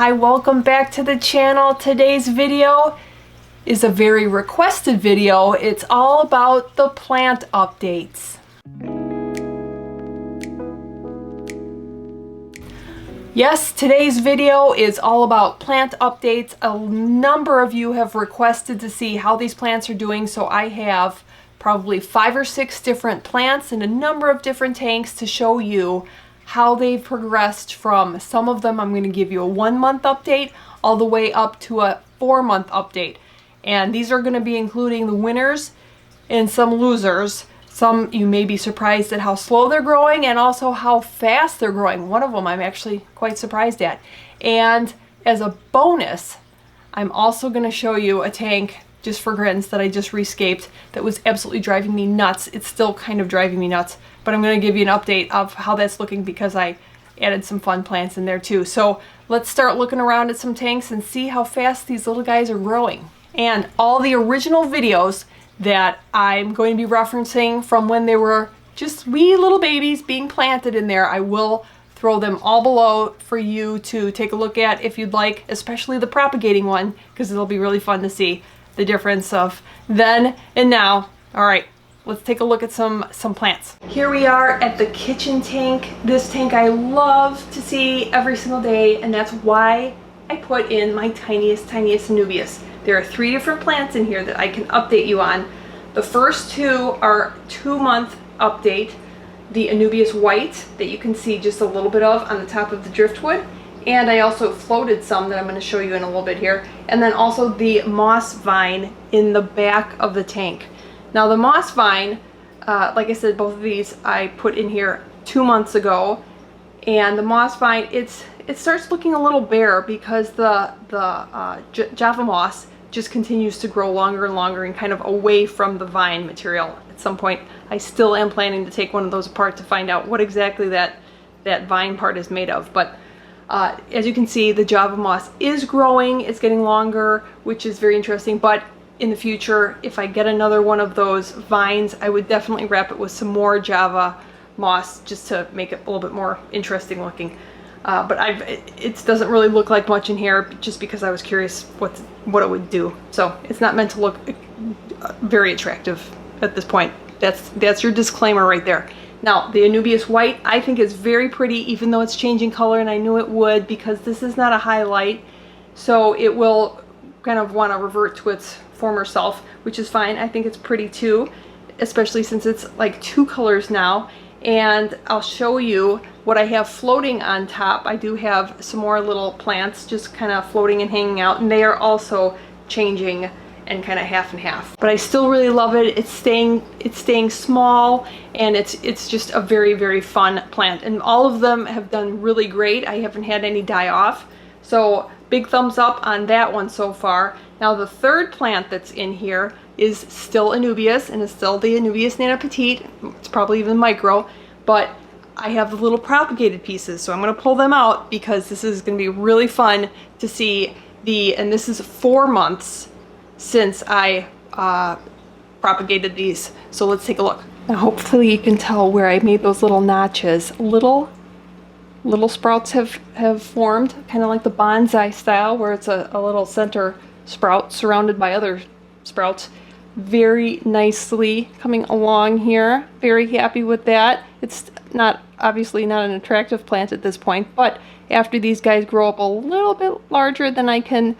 Hi, welcome back to the channel. Today's video is a very requested video. It's all about the plant updates. Yes, today's video is all about plant updates. A number of you have requested to see how these plants are doing, so I have probably 5 or 6 different plants in a number of different tanks to show you how they've progressed from some of them. I'm going to give you a 1-month update all the way up to a 4-month update. And these are going to be including the winners and some losers. Some you may be surprised at how slow they're growing and also how fast they're growing. One of them I'm actually quite surprised at. And as a bonus, I'm also going to show you a tank just for grins that I just rescaped that was absolutely driving me nuts. It's still kind of driving me nuts, but I'm going to give you an update of how that's looking because I added some fun plants in there too. So let's start looking around at some tanks and see how fast these little guys are growing. And all the original videos that I'm going to be referencing from when they were just wee little babies being planted in there, I will throw them all below for you to take a look at if you'd like, especially the propagating one, because it'll be really fun to see the difference of then and now. All right, let's take a look at some plants. Here we are at the kitchen tank. This tank I love to see every single day, and that's why I put in my tiniest Anubias. There are 3 different plants in here that I can update you on. The first 2 are 2-month update. The Anubias white that you can see just a little bit of on the top of the driftwood. And I also floated some that I'm going to show you in a little bit here. And then also the moss vine in the back of the tank. Now the moss vine, like I said, both of these I put in here 2 months ago. And the moss vine, it starts looking a little bare because the Java moss just continues to grow longer and longer and kind of away from the vine material. At some point, I still am planning to take one of those apart to find out what exactly that vine part is made of. But as you can see, the Java moss is growing. It's getting longer, which is very interesting. But in the future, if I get another one of those vines, I would definitely wrap it with some more Java moss just to make it a little bit more interesting looking. But it doesn't really look like much in here just because I was curious what it would do. So it's not meant to look very attractive at this point. That's your disclaimer right there. Now, the Anubias white I think is very pretty, even though it's changing color, and I knew it would because this is not a highlight. So it will kind of want to revert to its former self, which is fine. I think it's pretty too, especially since it's like 2 colors now. And I'll show you what I have floating on top. I do have some more little plants just kind of floating and hanging out, and they are also changing and kind of half and half. But I still really love it. It's staying small, and it's just a very fun plant. And all of them have done really great. I haven't had any die off. So big thumbs up on that one so far. Now the third plant that's in here is still Anubias, and it's still the Anubias Nana Petite. It's probably even micro, but I have the little propagated pieces, so I'm going to pull them out because this is going to be really fun to see and this is 4 months since I propagated these. So let's take a look. Now hopefully you can tell where I made those little notches. Little sprouts have formed, kind of like the bonsai style, where it's a little center sprout surrounded by other sprouts. Very nicely coming along here. Very happy with that. It's obviously not an attractive plant at this point, but after these guys grow up a little bit larger, then I can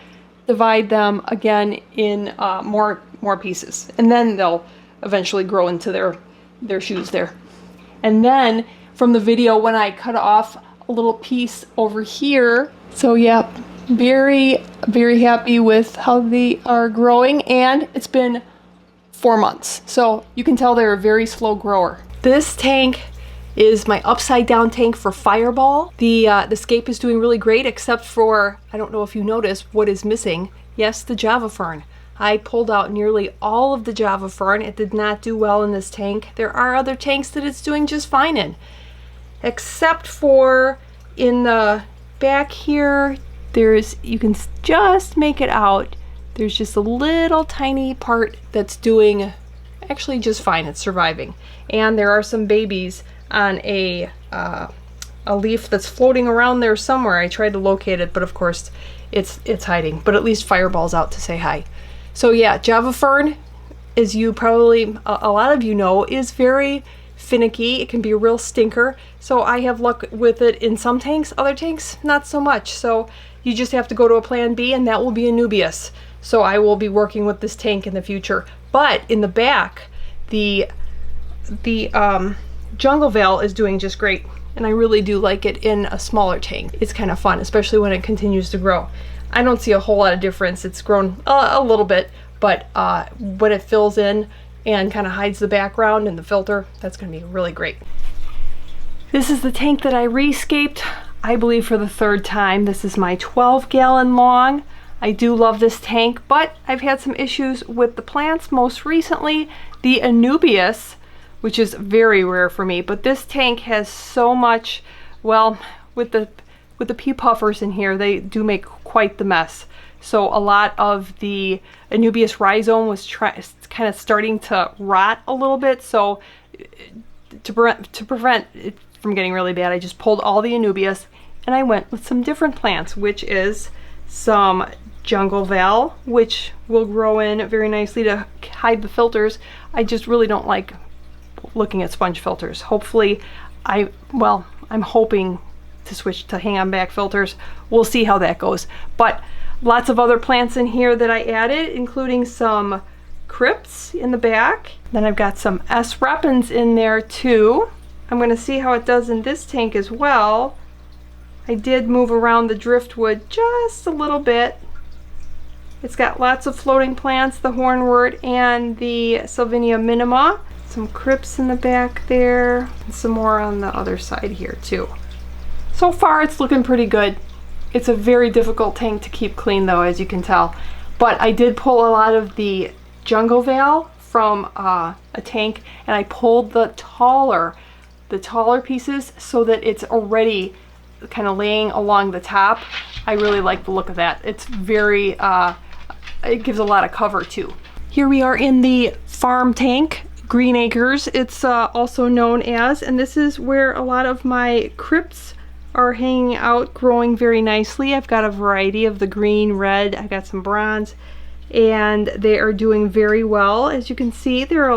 divide them again in more pieces, and then they'll eventually grow into their shoes there. And then from the video when I cut off a little piece over here, so yeah, very happy with how they are growing, and it's been 4 months, so you can tell they're a very slow grower. This tank is my upside down tank for Fireball. The Scape is doing really great, except for, I don't know if you noticed what is missing. Yes, the Java fern. I pulled out nearly all of the Java fern. It did not do well in this tank. There are other tanks that it's doing just fine in, except for in the back here. You can just make it out. There's just a little tiny part that's doing actually just fine. It's surviving. And there are some babies on a a leaf that's floating around there somewhere. I tried to locate it, but of course it's hiding. But at least Fireball's out to say hi. So yeah, Java Fern, as you probably, a lot of you know, is very finicky. It can be a real stinker. So I have luck with it in some tanks, other tanks not so much. So you just have to go to a plan B, and that will be Anubias. So I will be working with this tank in the future. But in the back, the Jungle Veil is doing just great. And I really do like it in a smaller tank. It's kind of fun, especially when it continues to grow. I don't see a whole lot of difference. It's grown a little bit, but when it fills in and kind of hides the background and the filter, that's going to be really great. This is the tank that I rescaped, I believe, for the 3rd time. This is my 12-gallon long. I do love this tank, but I've had some issues with the plants. Most recently, the Anubias, which is very rare for me, but this tank has so much, well, with the pea puffers in here, they do make quite the mess. So a lot of the Anubias rhizome was kind of starting to rot a little bit. So to prevent it from getting really bad, I just pulled all the Anubias and I went with some different plants, which is some Jungle Veil, which will grow in very nicely to hide the filters. I just really don't like looking at sponge filters. Hopefully, I'm hoping to switch to hang on back filters. We'll see how that goes. But lots of other plants in here that I added, including some crypts in the back. Then I've got some S. repens in there too. I'm going to see how it does in this tank as well. I did move around the driftwood just a little bit. It's got lots of floating plants, the hornwort and the Sylvinia minima. Some crypts in the back there, and some more on the other side here too. So far it's looking pretty good. It's a very difficult tank to keep clean though, as you can tell. But I did pull a lot of the Jungle Veil from a tank, and I pulled the taller pieces so that it's already kind of laying along the top. I really like the look of that. It's very, it gives a lot of cover too. Here we are in the farm tank, Green Acres, it's also known as, and this is where a lot of my crypts are hanging out, growing very nicely. I've got a variety of the green, red, I got some bronze, and they are doing very well. As you can see, they're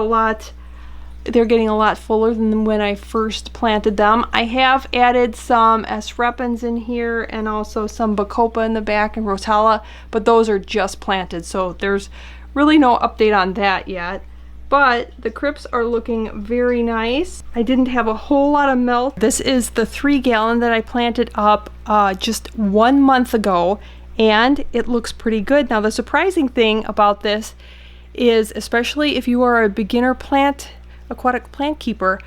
getting a lot fuller than when I first planted them. I have added some S. repens in here and also some Bacopa in the back and Rotella, but those are just planted, so there's really no update on that yet. But the crypts are looking very nice. I didn't have a whole lot of melt. This is the 3-gallon that I planted up just 1 month ago, and it looks pretty good. Now the surprising thing about this is, especially if you are a beginner aquatic plant keeper,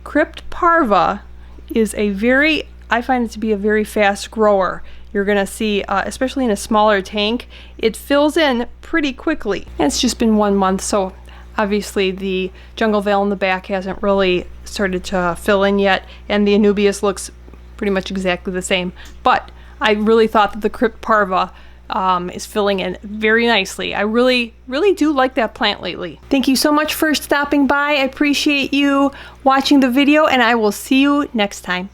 Crypt Parva is I find it to be a very fast grower. You're gonna see, especially in a smaller tank, it fills in pretty quickly. And it's just been 1 month, so obviously the Jungle Veil in the back hasn't really started to fill in yet, and the Anubias looks pretty much exactly the same. But I really thought that the Crypt Parva is filling in very nicely. I really do like that plant lately. Thank you so much for stopping by. I appreciate you watching the video, and I will see you next time.